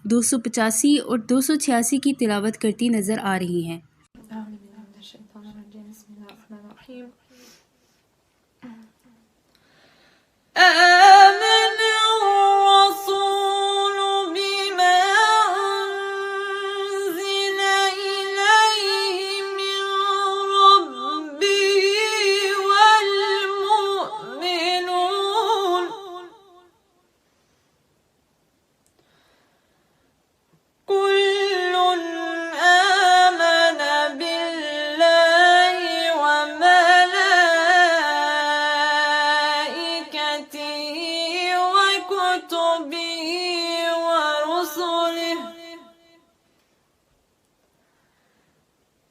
285 और 286 की तिलावत करती नजर आ रही हैं।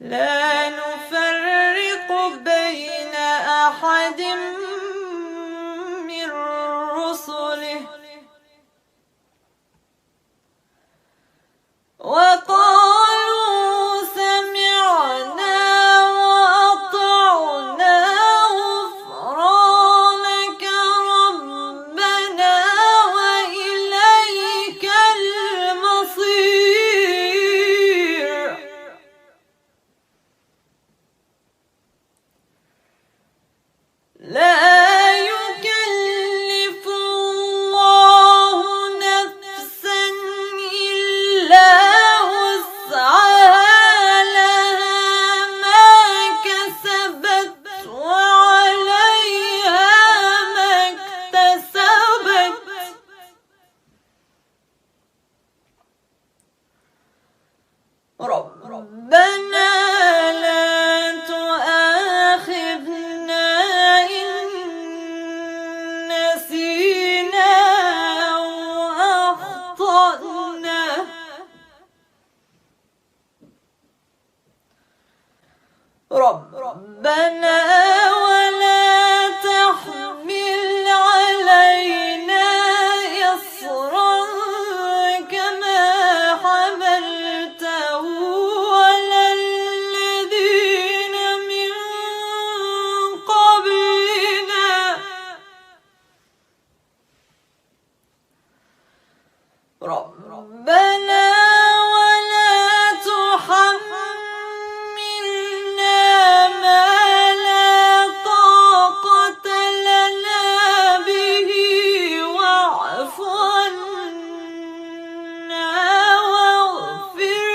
لا نفرق بين أحد من رسله وقالوا سمعنا وأطعنا غفرانك ربنا وإليك المصير. لا يكلف الله نفسا إلا وسعها لها ما كسبت وعليها ما اكتسبت. ربنا لا تؤاخذنا إن نسينا أو أخطأنا. ربنا ولا تحمل علينا إصرا كما حملته على الذين من قبلنا. ربنا ولا تحملنا ما لا طاقة لنا به واعف عنا واغفر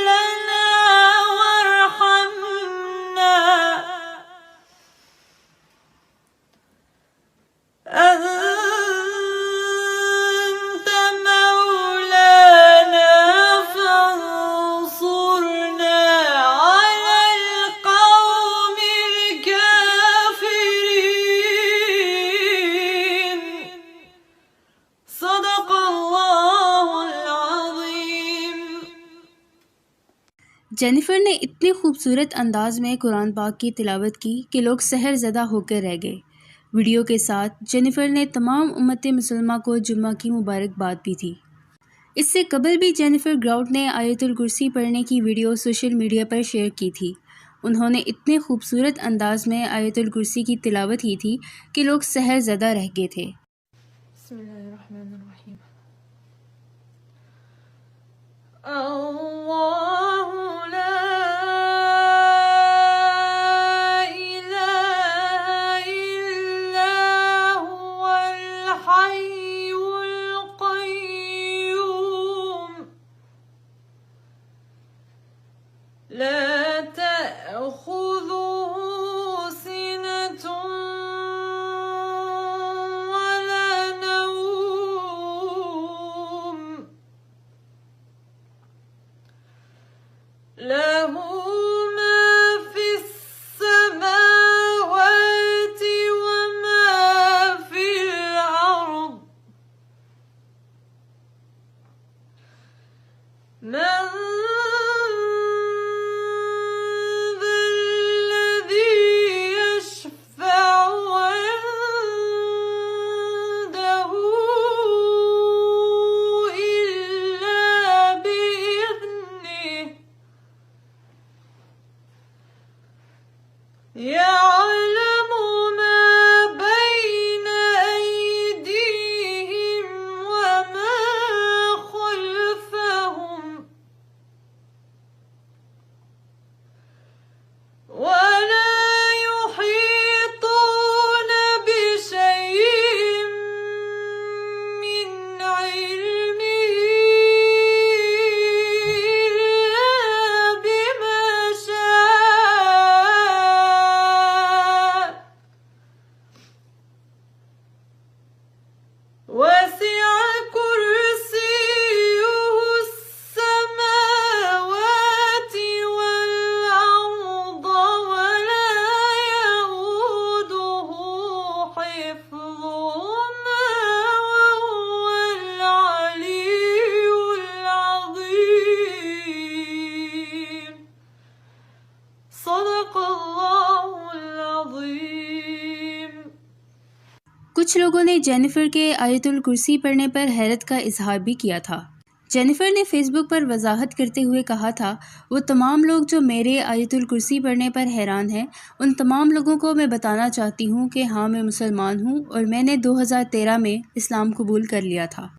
لنا وارحمنا أنت مولانا فانصرنا على القوم الكافرين. صدق الله العظيم. जेनिफर ने इतने खूबसूरत अंदाज में कुरान पाक की तिलावत की कि लोग सहर ज़दा होकर रह गए। वीडियो के साथ जेनिफर ने तमाम उम्मत मुसलमा को जुम्मा की मुबारकबाद भी थी। इससे कबल भी जेनिफर ग्राउट ने आयतुल कुर्सी पढ़ने की वीडियो सोशल मीडिया पर शेयर की थी। उन्होंने इतने खूबसूरत अंदाज में आयतुल कुर्सी की तिलावत की थी कि लोग सहर ज़दा रह गए थे। बिस्मिल्लाहिर्रहमानिर्रहीम। अल्लाहु ला इलाहा इल्ला हुवल हय्युल क़य्यूम ला तअख़ुज़ुहु सिनतुन वला नौम له ما في السماوات وما في الأرض. من ذا الذي يشفع عنده إلا بإذنه. يعلم ما بين أيديهم وما خلفهم कुछ लोगों ने जेनिफर के आयतुल कुर्सी पढ़ने पर हैरत का इजहार भी किया था। जेनिफर ने फेसबुक पर वजाहत करते हुए कहा था, वो तमाम लोग जो मेरे आयतुल कुर्सी पढ़ने पर हैरान हैं, उन तमाम लोगों को मैं बताना चाहती हूँ कि हाँ, मैं मुसलमान हूँ और मैंने 2013 में इस्लाम कबूल कर लिया था।